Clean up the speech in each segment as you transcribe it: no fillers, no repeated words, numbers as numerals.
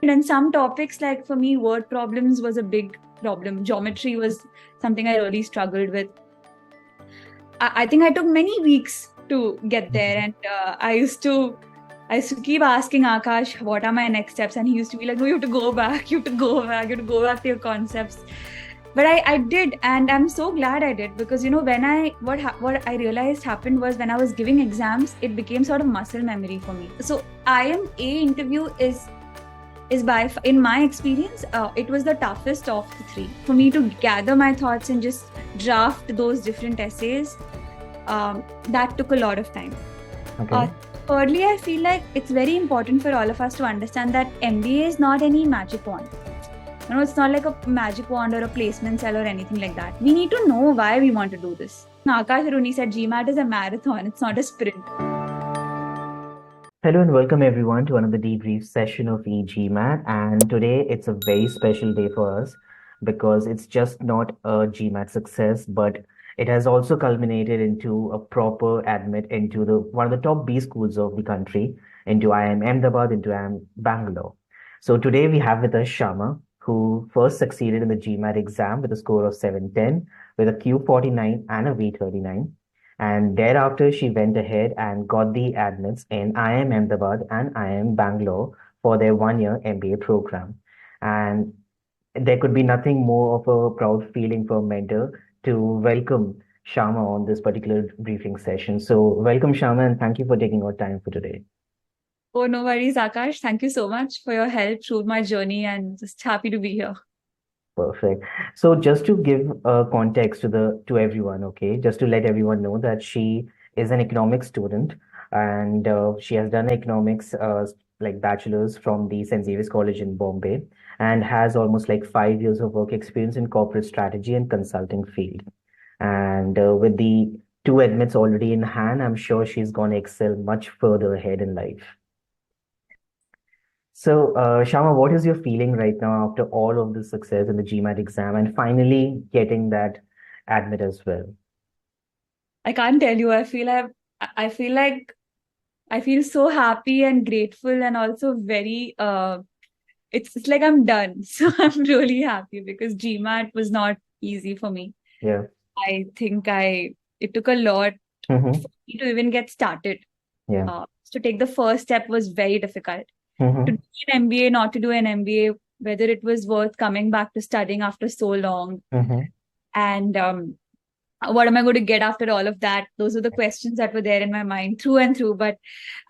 And some topics, like for me, word problems was a big problem. Geometry was something I really struggled with. I think I took many weeks to get there, and I used to keep asking Akash, what are my next steps? And he used to be like, no, you have to go back, you have to go back, you have to go back to your concepts. But I did, and I'm so glad I did, because what I realized happened was, when I was giving exams, it became sort of muscle memory for me. So IIMA interview is in my experience, it was the toughest of the three for me to gather my thoughts and just draft those different essays. That took a lot of time. Okay. Thirdly, I feel like it's very important for all of us to understand that MBA is not any magic wand. It's not like a magic wand or a placement cell or anything like that. We need to know why we want to do this. Akash Aruni said GMAT is a marathon, it's not a sprint. Hello and welcome everyone to another debrief session of e-GMAT. And today it's a very special day for us because it's just not a GMAT success, but it has also culminated into a proper admit into the one of the top B schools of the country, into IIM Ahmedabad, into IIM Bangalore. So today we have with us Shyama, who first succeeded in the GMAT exam with a score of 710 with a Q49 and a V39. And thereafter, she went ahead and got the admits in IIM Ahmedabad and IIM Bangalore for their 1 year MBA program. And there could be nothing more of a proud feeling for a mentor to welcome Shyama on this particular briefing session. So, welcome, Shyama, and thank you for taking our time for today. Oh, no worries, Akash. Thank you so much for your help through my journey, and just happy to be here. Perfect. So just to give context to everyone, okay, just to let everyone know that she is an economics student and she has done economics like bachelor's from the St. Xavier's College in Bombay and has almost like 5 years of work experience in corporate strategy and consulting field. And with the two admits already in hand, I'm sure she's going to excel much further ahead in life. So, Shama, what is your feeling right now after all of the success in the GMAT exam and finally getting that admit as well? I can't tell you. I feel like I feel so happy and grateful, and also very it's like I'm done. So I'm really happy, because GMAT was not easy for me. Yeah. I think it took a lot Mm-hmm. for me to even get started. Yeah. To take the first step was very difficult. To Mm-hmm. do an MBA, not to do an MBA, whether it was worth coming back to studying after so long, Mm-hmm. and what am I going to get after all of that? Those are the questions that were there in my mind through and through. But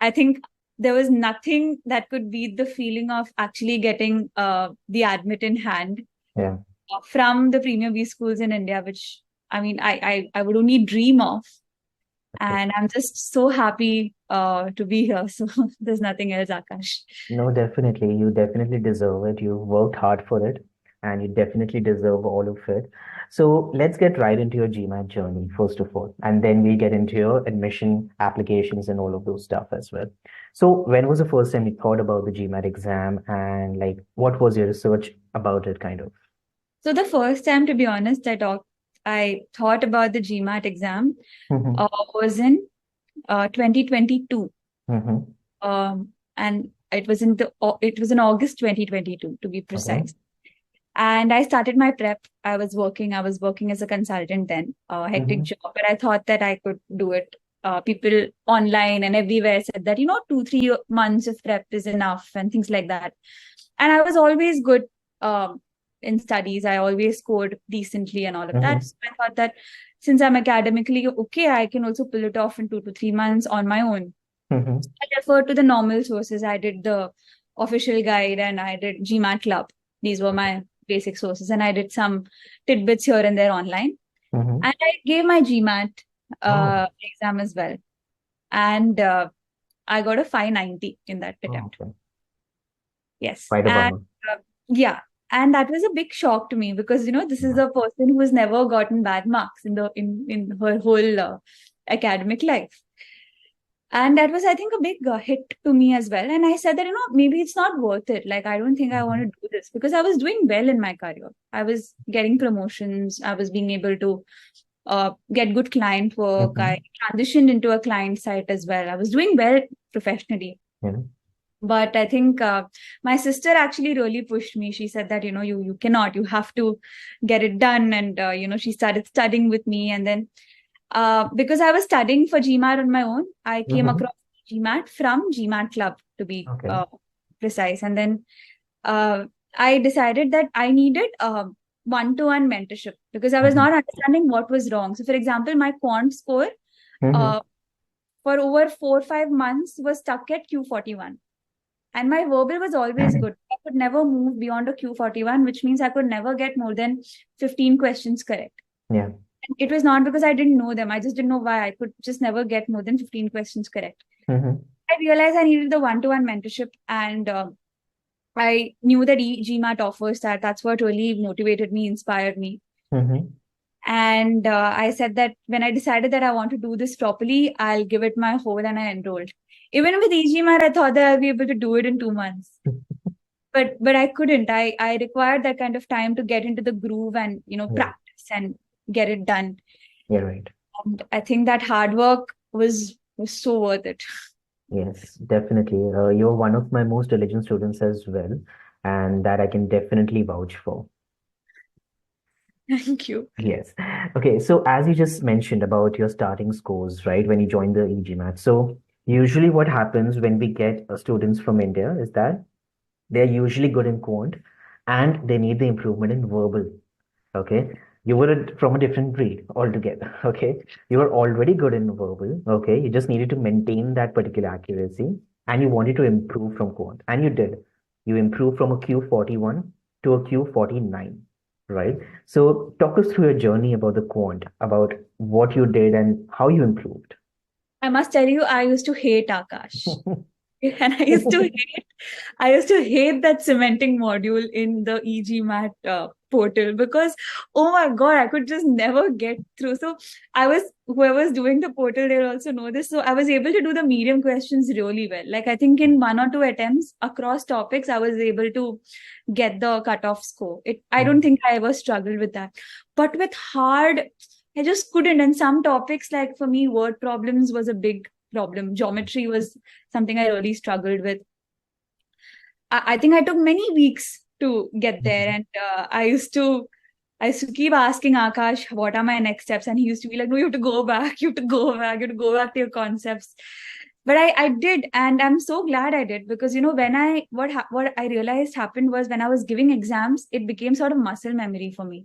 I think there was nothing that could beat the feeling of actually getting the admit in hand Yeah. from the premium B schools in India, which I would only dream of. Okay. And I'm just so happy to be here. So there's nothing else, Akash. No, definitely. You definitely deserve it. You worked hard for it and you definitely deserve all of it. So let's get right into your GMAT journey, first of all, and then we'll get into your admission applications and all of those stuff as well. So when was the first time you thought about the GMAT exam and like what was your research about it kind of? So the first time, to be honest, I thought about the GMAT exam Mm-hmm. was in 2022. Mm-hmm. And it was in August 2022, to be Okay. precise. And I started my prep. I was working as a consultant then, a hectic Mm-hmm. job, but I thought that I could do it. People online and everywhere said that, 2-3 months of prep is enough and things like that. And I was always good in studies. I always scored decently and all of that. Mm-hmm. So I thought that since I'm academically okay, I can also pull it off in 2 to 3 months on my own. Mm-hmm. I referred to the normal sources. I did the official guide and I did GMAT Club. These were my basic sources. And I did some tidbits here and there online. Mm-hmm. And I gave my GMAT Oh, exam as well. And I got a 590 in that oh, attempt. okay. Yes. Quite a And bummer. yeah. And that was a big shock to me, because, this is Yeah. a person who has never gotten bad marks in her whole academic life. And that was, I think, a big hit to me as well. And I said that, maybe it's not worth it. Like, I don't think I want Mm-hmm. to do this, because I was doing well in my career. I was getting promotions. I was being able to get good client work. Mm-hmm. I transitioned into a client site as well. I was doing well professionally. Yeah. But I think my sister actually really pushed me. She said that, you cannot, you have to get it done. And, she started studying with me. And then because I was studying for GMAT on my own, I came Mm-hmm. across GMAT from GMAT Club, to be Okay. precise. And then uh, I decided that I needed one-to-one mentorship because I was Mm-hmm. not understanding what was wrong. So, for example, my quant score Mm-hmm. uh, for over 4 or 5 months was stuck at Q41. And my verbal was always good. I could never move beyond a Q41, which means I could never get more than 15 questions correct. Yeah. And it was not because I didn't know them. I just didn't know why. I could just never get more than 15 questions correct. Mm-hmm. I realized I needed the one-to-one mentorship, and I knew that e-GMAT offers that. That's what really motivated me, inspired me. Mm-hmm. And I said that when I decided that I want to do this properly, I'll give it my whole, and I enrolled. Even with e-GMAT, I thought that I'll be able to do it in 2 months. But I couldn't. I required that kind of time to get into the groove and Yeah. practice and get it done. Yeah, right. And I think that hard work was so worth it. Yes, definitely. You're one of my most diligent students as well, and that I can definitely vouch for. Thank you. Yes. Okay, so as you just mentioned about your starting scores, right, when you joined the e-GMAT. So usually what happens when we get students from India is that they're usually good in quant and they need the improvement in verbal. Okay. You were from a different breed altogether. Okay. You were already good in verbal. Okay. You just needed to maintain that particular accuracy and you wanted to improve from quant. And you did. You improved from a Q41 to a Q49. Right. So talk us through your journey about the quant, about what you did and how you improved. I must tell you, I used to hate Akash. And I used to hate that cementing module in the e-GMAT portal because, oh my God, I could just never get through. So whoever's doing the portal, they'll also know this. So I was able to do the medium questions really well. Like I think in 1 or 2 attempts across topics, I was able to get the cutoff score. I don't think I ever struggled with that. But with hard, I just couldn't. And some topics, like for me, word problems was a big problem. Geometry was something I really struggled with. I think I took many weeks to get there, and I used to keep asking Akash, "What are my next steps?" And he used to be like, "No, you have to go back. You have to go back. You have to go back to your concepts." But I did, and I'm so glad I did because when what I realized happened was when I was giving exams, it became sort of muscle memory for me.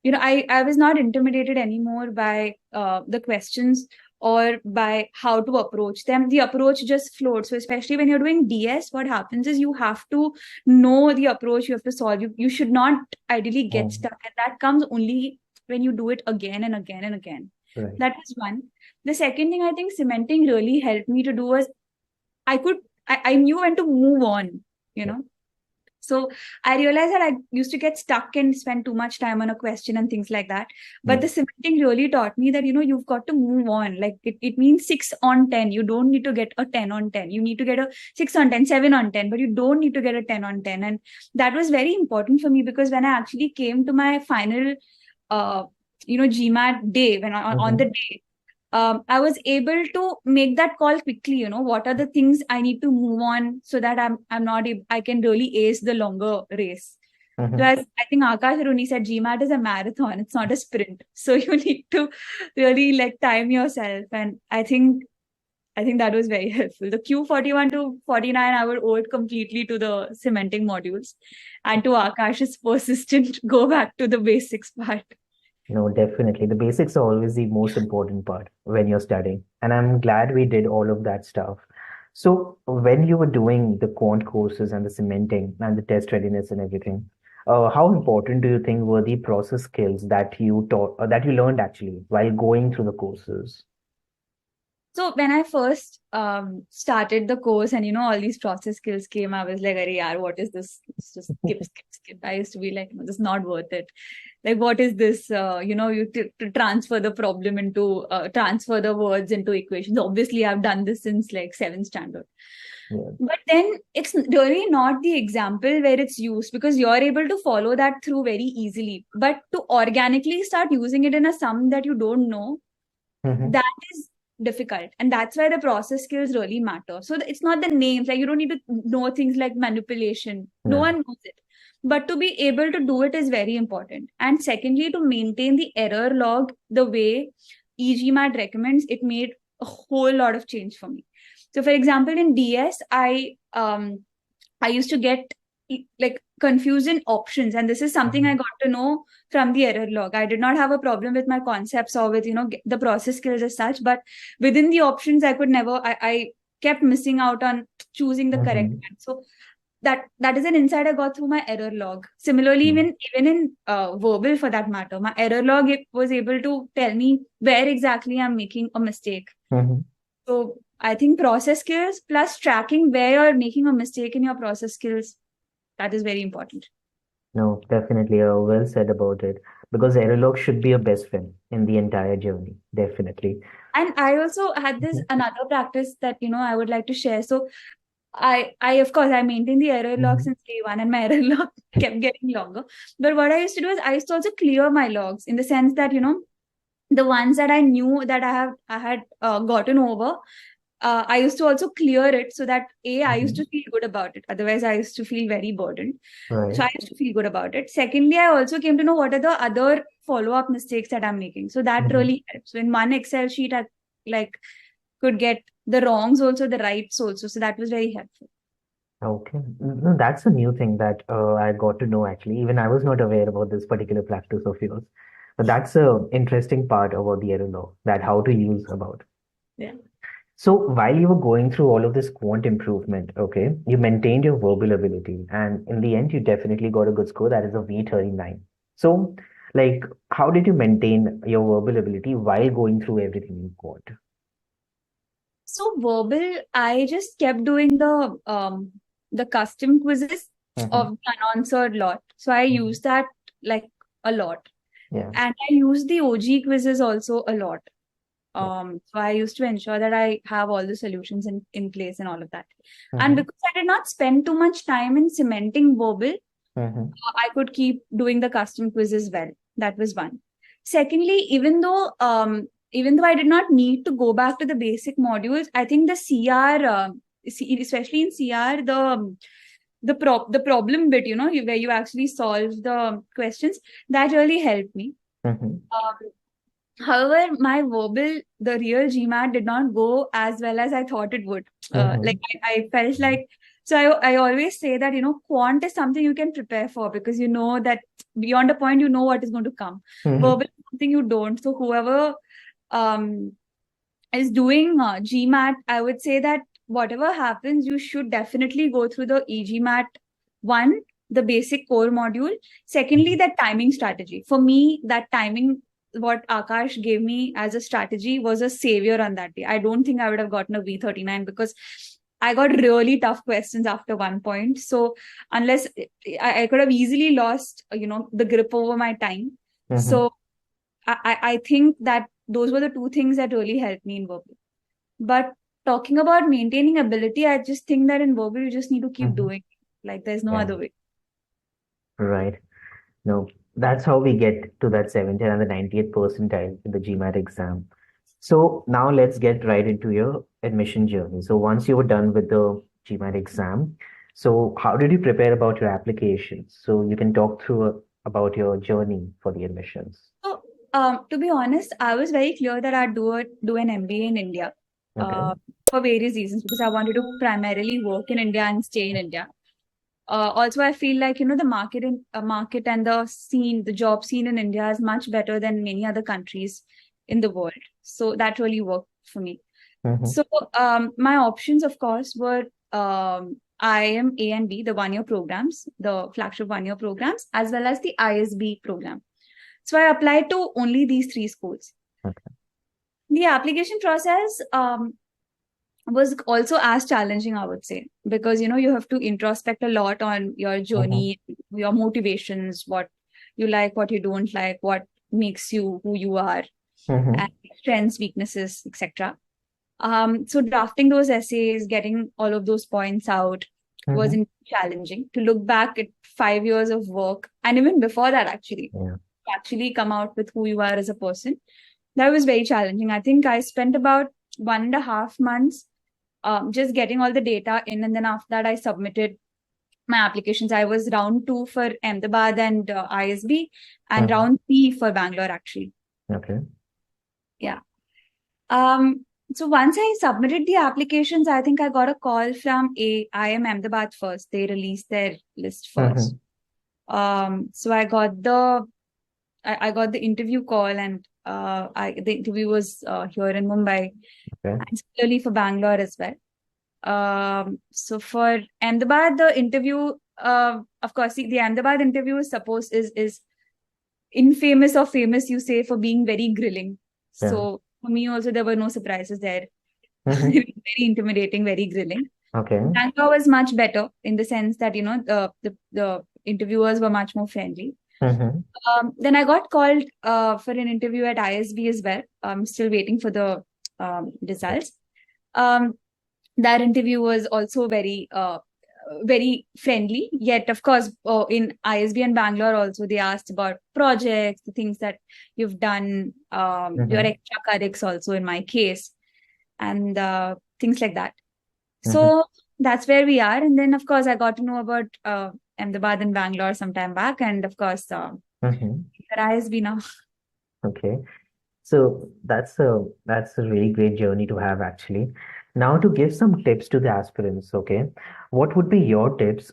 I was not intimidated anymore by the questions or by how to approach them. The approach just flowed. So especially when you're doing DS, what happens is you have to know the approach you have to solve. You should not ideally get Mm, stuck, and that comes only when you do it again and again and again. right. That was one. The second thing I think cementing really helped me to do was I knew when to move on, you Yeah. know. So I realized that I used to get stuck and spend too much time on a question and things like that. But Yeah. the cementing really taught me that, you've got to move on. Like it means 6 on 10. You don't need to get a 10 on 10. You need to get a 6 on 10, 7 on 10, but you don't need to get a 10 on 10. And that was very important for me because when I actually came to my final, uh, GMAT day, when on the Mm-hmm. day, I was able to make that call quickly. What are the things I need to move on so that I'm not I can really ace the longer race. Mm-hmm. Whereas I think Akash Aruni said GMAT is a marathon, it's not a sprint. So you need to really like time yourself. And I think that was very helpful. The Q41 to 49, I would owe it completely to the cementing modules and to Akash's persistent go back to the basics part. No, definitely. The basics are always the most important part when you're studying. And I'm glad we did all of that stuff. So when you were doing the quant courses and the cementing and the test readiness and everything, how important do you think were the process skills that you taught, that you learned actually while going through the courses? So when I first started the course and all these process skills came, I was like, "Arey yaar, what is this? It's just skip, skip, skip." I used to be like, "No, this is not worth it. Like, what is this? To transfer the problem into transfer the words into equations. Obviously, I've done this since like seventh standard. Yeah. But then it's really not the example where it's used because you're able to follow that through very easily. But to organically start using it in a sum that you don't know, Mm-hmm. that is difficult. And that's why the process skills really matter. So it's not the names, like you don't need to know things like manipulation. No Yeah. one knows it. But to be able to do it is very important. And secondly, to maintain the error log the way e-GMAT recommends, it made a whole lot of change for me. So for example, in DS, I used to get like confused in options, and this is something I got to know from the error log. I did not have a problem with my concepts or with the process skills as such, but within the options I could never, I kept missing out on choosing the correct one. So that is an insight I got through my error log. Similarly, even in verbal, for that matter, my error log, it was able to tell me where exactly I'm making a mistake. So I think process skills plus tracking where you're making a mistake in your process skills, that is very important. No, definitely. Well said about it. Because error log should be a best friend in the entire journey. Definitely. And I also had this another practice that I would like to share. So I of course I maintained the error log since day one, and my error log kept getting longer. But what I used to do is I used to also clear my logs, in the sense that the ones that I knew that I had gotten over, I used to also clear it, so that I used to feel good about it. Otherwise, I used to feel very burdened. So I Right. used to feel good about it. Secondly, I also came to know what are the other follow-up mistakes that I'm making. So that really helps. So in one Excel sheet, I like could get the wrongs also, the rights also. So that was very helpful. Okay. No, that's a new thing that I got to know actually. Even I was not aware about this particular practice of yours. But that's a interesting part about the error law, that how to use about. Yeah. So while you were going through all of this quant improvement, okay, you maintained your verbal ability, and in the end, you definitely got a good score. That is a V39. So, like, how did you maintain your verbal ability while going through everything you got? So verbal, I just kept doing the custom quizzes Mm-hmm. of the unanswered lot. So I used that like a lot. Yeah. And I used the OG quizzes also a lot. So I used to ensure that I have all the solutions in place and all of that. And Mm-hmm. because I did not spend too much time in cementing verbal, Mm-hmm. I could keep doing the custom quizzes well. That was one. Secondly, even though I did not need to go back to the basic modules, I think the CR, especially in CR, the problem bit, where you actually solve the questions, that really helped me. Mm-hmm. Um, However, my verbal, the real GMAT did not go as well as I thought it would. Mm-hmm. I felt like, so I always say that, quant is something you can prepare for, because you know that beyond a point, you know what is going to come. Mm-hmm. Verbal is something you don't. So whoever um, is doing GMAT, I would say that whatever happens, you should definitely go through the e-GMAT one, the basic core module. Secondly, that timing strategy. For me, that timing, what Akash gave me as a strategy, was a savior on that day. I don't think I would have gotten a V39, because I got really tough questions after one point. So unless I could have easily lost, the grip over my time. Mm-hmm. So I think that those were the two things that really helped me in verbal. But talking about maintaining ability, I just think that in verbal, you just need to keep Mm-hmm. doing it. Like there's no Yeah. other way. Right. No, that's how we get to that 70th and the 90th percentile in the GMAT exam. So now let's get right into your admission journey. So once you were done with the GMAT exam, so how did you prepare about your applications? So you can talk through about your journey for the admissions. So, to be honest, I was very clear that I'd do an MBA in India, Okay. for various reasons, because I wanted to primarily work in India and stay in India. Also, I feel like the market and the job scene in India is much better than many other countries in the world. So that really worked for me. Mm-hmm. So my options, of course, were IIM A and B, the 1 year programs, the flagship 1 year programs, as well as the ISB program. So I applied to only these three schools. Okay. The application process was also as challenging, I would say, because you have to introspect a lot on your Mm-hmm. journey, your motivations, what you like, what you don't like, what makes you who you are, Mm-hmm. and strengths, weaknesses, etc. So drafting those essays, getting all of those points out was Mm-hmm. challenging. To look back at 5 years of work, and even before that, Yeah. actually come out with who you are as a person, that was very challenging. I think I spent about 1.5 months, just getting all the data in. And then after that, I submitted my applications. I was round 2 for Ahmedabad and ISB, and Mhm. round 3 for Bangalore, actually. Okay. Yeah. Um, so once I submitted the applications, I think I got a call from IIM Ahmedabad first. They released their list first. Mhm. So I got the interview call, and the interview was here in Mumbai, Okay. and similarly for Bangalore as well. So for Ahmedabad, the interview, of course, see, the Ahmedabad interview is supposed is infamous or famous, you say, for being very grilling. Yeah. So for me also, there were no surprises there. Mhm. Very intimidating, very grilling. Okay. Bangalore was much better in the sense that, the interviewers were much more friendly. Mhm. Then I got called for an interview at ISB as well. I'm still waiting for the results. Um, that interview was also very friendly. Yet, of course, in ISB and Bangalore also, they asked about projects, the things that you've done, your Mhm. extra currics also in my case, and things like that. Mhm. So that's where we are. And then, of course, I got to know about Ahmedabad and Bangalore some time back. And of course, Mhm. here ISB now. Okay. So that's a really great journey to have actually. Now to give some tips to the aspirants, okay? What would be your tips?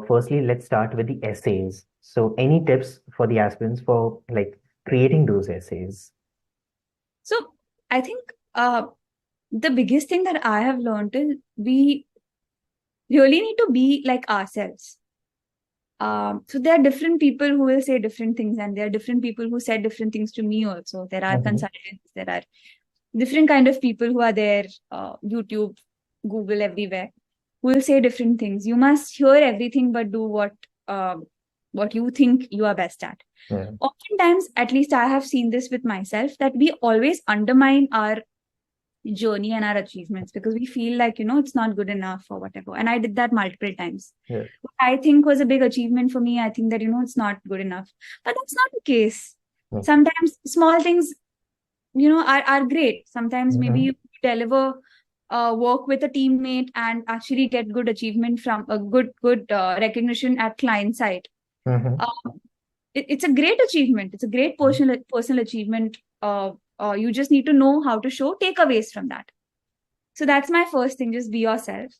Firstly, let's start with the essays. So any tips for the aspirants for like creating those essays? So I think the biggest thing that I have learned is we really need to be like ourselves. So there are different people who will say different things, and there are different people who said different things to me also. There are Mm-hmm. consultants, there are different kind of people who are there, YouTube, Google, everywhere, who will say different things. You must hear everything, but do what you think you are best at. Yeah. Oftentimes, at least I have seen this with myself, that we always undermine our journey and our achievements because we feel like, it's not good enough or whatever. And I did that multiple times. Yeah. What I think was a big achievement for me, I think that, it's not good enough. But that's not the case. Sometimes small things, are great. Sometimes maybe Mm-hmm. you deliver work with a teammate and actually get good achievement from a good recognition at client side. Mm-hmm. Um, it's a great achievement. It's a great personal achievement. You just need to know how to show takeaways from that. So that's my first thing. Just be yourself.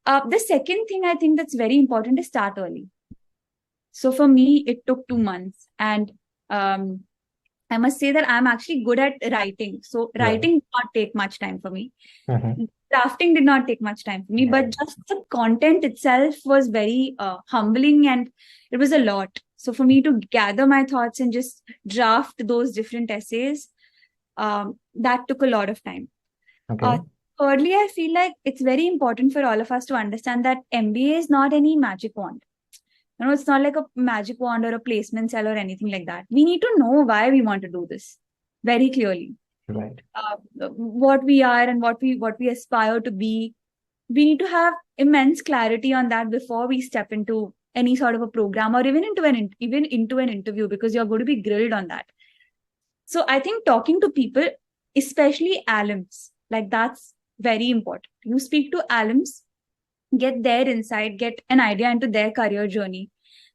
The second thing I think that's very important is start early. So for me, it took 2 months, and um, I must say that I'm actually good at writing. So Right. writing did not take much time for me. Mm-hmm. Drafting did not take much time for me, Yeah. but just the content itself was very humbling, and it was a lot. So for me to gather my thoughts and just draft those different essays, that took a lot of time. Uh, Okay. Thirdly, I feel like it's very important for all of us to understand that MBA is not any magic wand. It's not like a magic wand or a placement cell or anything like that. We need to know why we want to do this very clearly. Right. What we are and what we aspire to be. We need to have immense clarity on that before we step into any sort of a program or even into an interview, because you're going to be grilled on that. So I think talking to people, especially alums, like that's very important. You speak to alums, get their insight, get an idea into their career journey.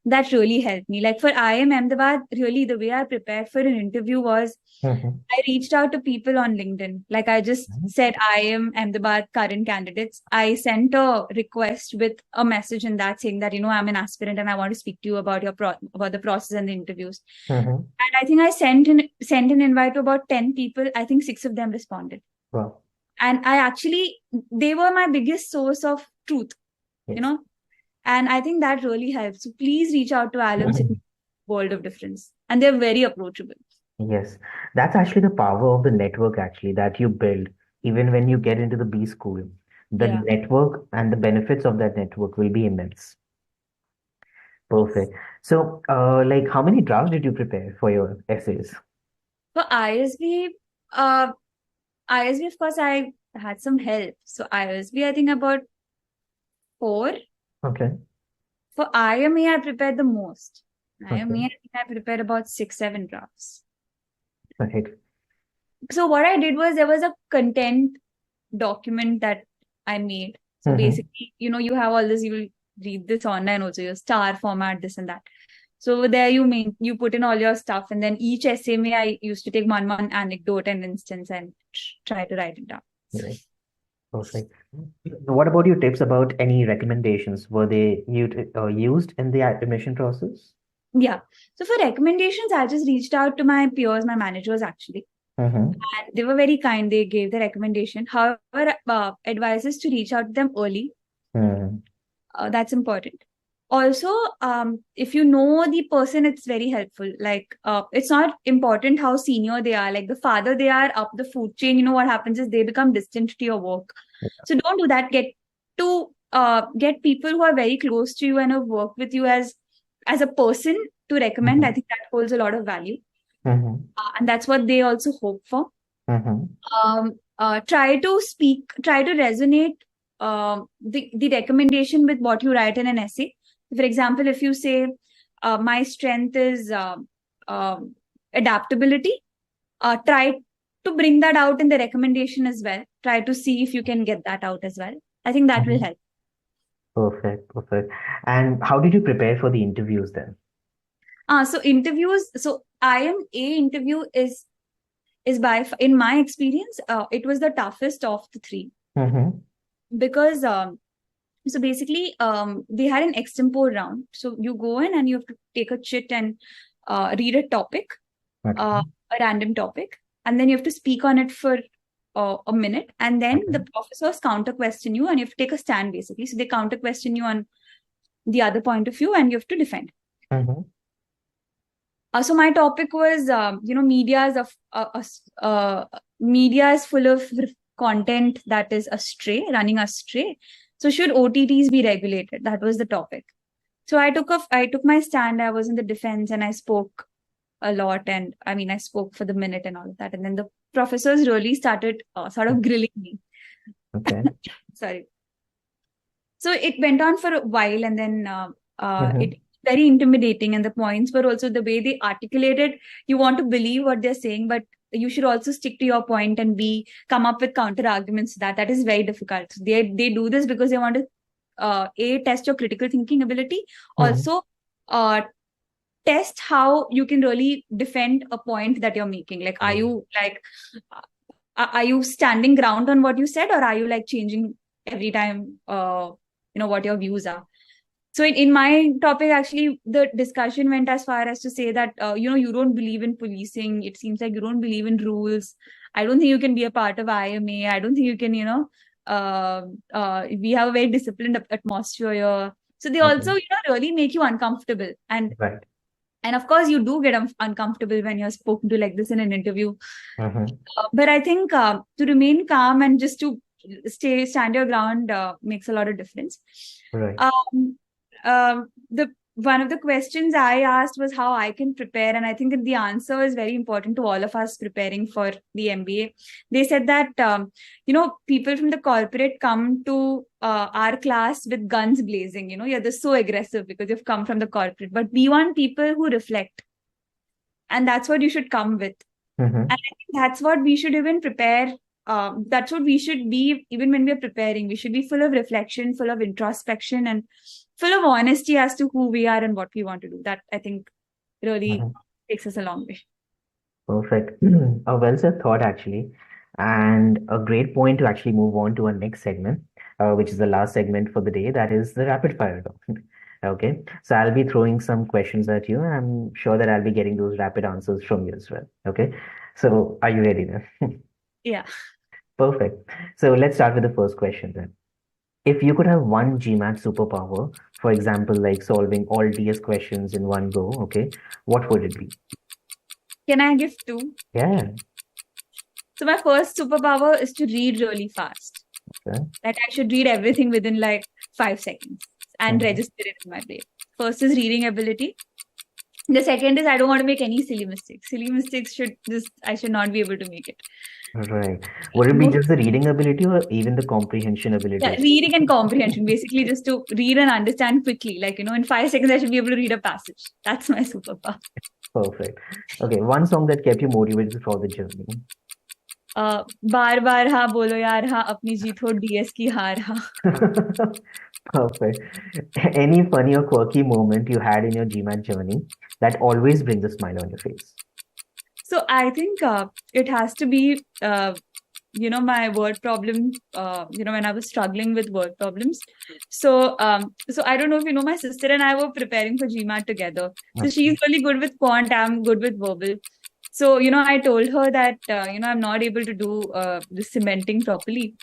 That really helped me. Like for IIM Ahmedabad, really the way I prepared for an interview was Mm-hmm. I reached out to people on LinkedIn. Like I just said, IIM Ahmedabad current candidates. I sent a request with a message in that saying that, I'm an aspirant and I want to speak to you about about the process and the interviews. Mm-hmm. And I think I sent an invite to about 10 people. I think 6 of them responded. Well, And they were my biggest source of truth, you yes. know. And I think that really helps. So please reach out to alums. It makes a world of difference. And they're very approachable. Yes, that's actually the power of the network actually that you build even when you get into the B school. The Yeah. network and the benefits of that network will be immense. Yes. Perfect. So, like, how many drafts did you prepare for your essays? For ISB, of course, I had some help. So ISB, I think about 4. Okay, For IMA, I prepared the most. okay, IMA, I think I prepared about 6, 7 drafts. right. So what I did was there was a content. document that I made. So basically, you have all this, you will read this online also, your star format, this and that. So over there you put in all your stuff, and then each essay I used to take one anecdote and instance and try to write it down. Right. Perfect. What about your tips about any recommendations? Were they used in the admission process? Yeah. So for recommendations, I just reached out to my peers, my managers actually. Mm-hmm. And they were very kind. They gave the recommendation. However, advice is to reach out to them early. That's important. Also, if you know the person, it's very helpful. Like, it's not important how senior they are. Like, the farther they are up the food chain, what happens is they become distant to your work. Yeah. So don't do that. Get people who are very close to you and have worked with you as a person to recommend. I think that holds a lot of value. And that's what they also hope for. Try to resonate the recommendation with what you write in an essay. For example, if you say, my strength is adaptability, try to bring that out in the recommendation as well. Try to see if you can get that out as well. I think that will help. Perfect. And how did you prepare for the interviews then? So interviews, so IIMA interview is in my experience, it was the toughest of the three. Because so basically they had an extempore round. So you go in and you have to take a chit and read a topic, a random topic, and then you have to speak on it for a minute, and then the professors counter question you, and you have to take a stand basically. So they counter question you on the other point of view, and you have to defend. So my topic was, media is full of content that is running astray. So should OTTs be regulated? That was the topic. So I took my stand. I was in the defense and I spoke a lot. And I spoke for the minute and all of that. And then the professors really started sort of grilling me. Okay. Sorry. So it went on for a while, and then it very intimidating, and the points were also the way they articulated. You want to believe what they're saying, but you should also stick to your point and come up with counter arguments to that. That is very difficult. They do this because they want to test your critical thinking ability. Also, test how you can really defend a point that you're making. Like, are you standing ground on what you said, or are you like changing every time what your views are? So in my topic, actually, the discussion went as far as to say that, you don't believe in policing. It seems like you don't believe in rules. I don't think you can be a part of IIMA. I don't think you can, we have a very disciplined atmosphere here. So they also, really make you uncomfortable. And of course, you do get uncomfortable when you're spoken to like this in an interview. But I think to remain calm and just to stand your ground makes a lot of difference. One of the questions I asked was how I can prepare, and I think that the answer is very important to all of us preparing for the MBA. They said that people from the corporate come to our class with guns blazing. You're so aggressive because you've come from the corporate, but we want people who reflect, and that's what you should come with. And I think that's what we should even prepare. That's what we should be even when we're preparing. We should be full of reflection, full of introspection, and full of honesty as to who we are and what we want to do. That, I think, really takes us a long way. Perfect. A well said thought, actually. And a great point to actually move on to our next segment, which is the last segment for the day. That is the rapid fire round. Okay. So I'll be throwing some questions at you, and I'm sure that I'll be getting those rapid answers from you as well. Okay. So are you ready then? Yeah. Perfect. So let's start with the first question then. If you could have one GMAT superpower, for example, like solving all DS questions in one go, okay, what would it be? Can I give two? Yeah. So my first superpower is to read really fast. Okay. That I should read everything within like 5 seconds and register it in my brain. First is reading ability. The second is I don't want to make any silly mistakes. Silly mistakes I should not be able to make it. Right. Would it be just the reading ability or even the comprehension ability? Yeah, reading and comprehension, basically just to read and understand quickly. Like, in 5 seconds, I should be able to read a passage. That's my superpower. Perfect. Okay, one song that kept you motivated throughout the journey. बार बार हाँ बोलो यार हाँ अपनी जीत हो DS की हार हाँ. Perfect. Any funny or quirky moment you had in your GMAT journey that always brings a smile on your face? So I think it has to be my word problem, when I was struggling with word problems. So I don't know if you know, my sister and I were preparing for GMAT together. So Okay. she's really good with quant, I'm good with verbal. So, I told her that, I'm not able to do the cementing properly.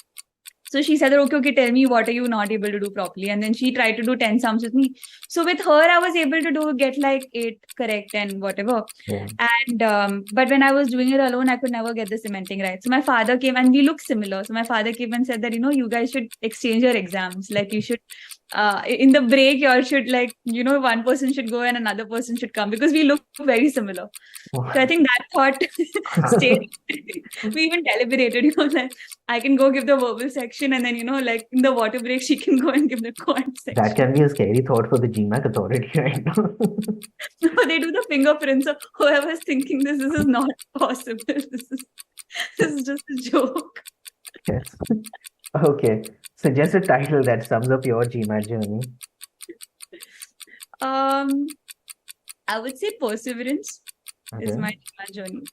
So she said that, okay, okay, tell me what are you not able to do properly? And then she tried to do 10 sums with me. So with her, I was able to get like 8 correct and whatever. Yeah. And but when I was doing it alone, I could never get the cementing right. So my father came and we look similar. So my father came and said that, you guys should exchange your exams. Like you should, in the break, you all should like, one person should go and another person should come because we look very similar. So I think that thought stayed. We even deliberated, like I can go give the verbal section and then, like in the water break, she can go and give the quant That section. can be a scary thought for the GMAT authority right now. No, they do the fingerprints. So whoever's thinking this is not possible. This is just a joke. Yes. Okay. So just a title that sums up your GMAT journey. Um, I would say perseverance is Okay. my journey.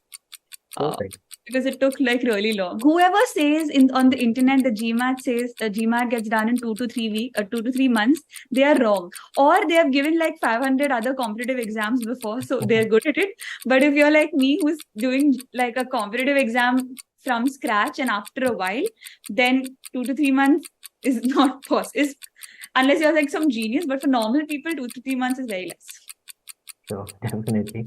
Uh, Perfect. because it took like really long. Whoever says on the internet the GMAT says the GMAT gets done in 2 to 3 months, they are wrong. Or they have given like 500 other competitive exams before, so they're good at it. But if you're like me, who's doing like a competitive exam from scratch and after a while, then 2 to 3 months is not possible. Unless you're like some genius, but for normal people, 2 to 3 months is very less. Sure, definitely.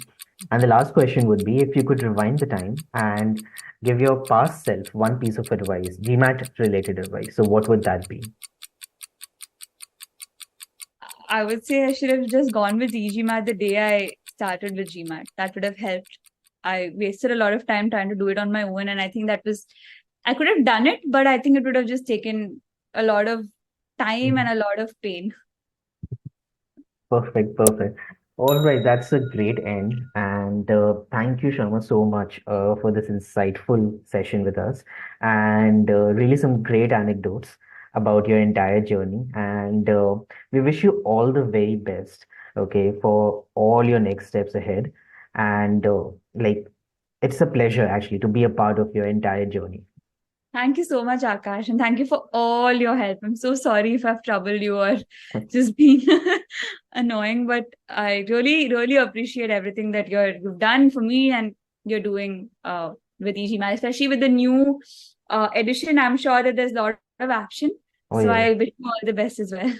And the last question would be if you could rewind the time and give your past self one piece of advice, GMAT related advice. So what would that be? I would say I should have just gone with e-GMAT the day I started with GMAT. That would have helped. I wasted a lot of time trying to do it on my own, and I think I could have done it, but I think it would have just taken a lot of time and Mhm. a lot of pain. Perfect, perfect. All right, that's a great end. And thank you, Sharma, so much for this insightful session with us and really some great anecdotes about your entire journey. And we wish you all the very best, okay, for all your next steps ahead. And it's a pleasure actually to be a part of your entire journey. Thank you so much, Akash, and thank you for all your help. I'm so sorry if I've troubled you or just been annoying, but I really, really appreciate everything that you've done for me and you're doing with e-GMAT, especially with the new edition. I'm sure that there's a lot of action. Oh, So yeah. I wish you all the best as well.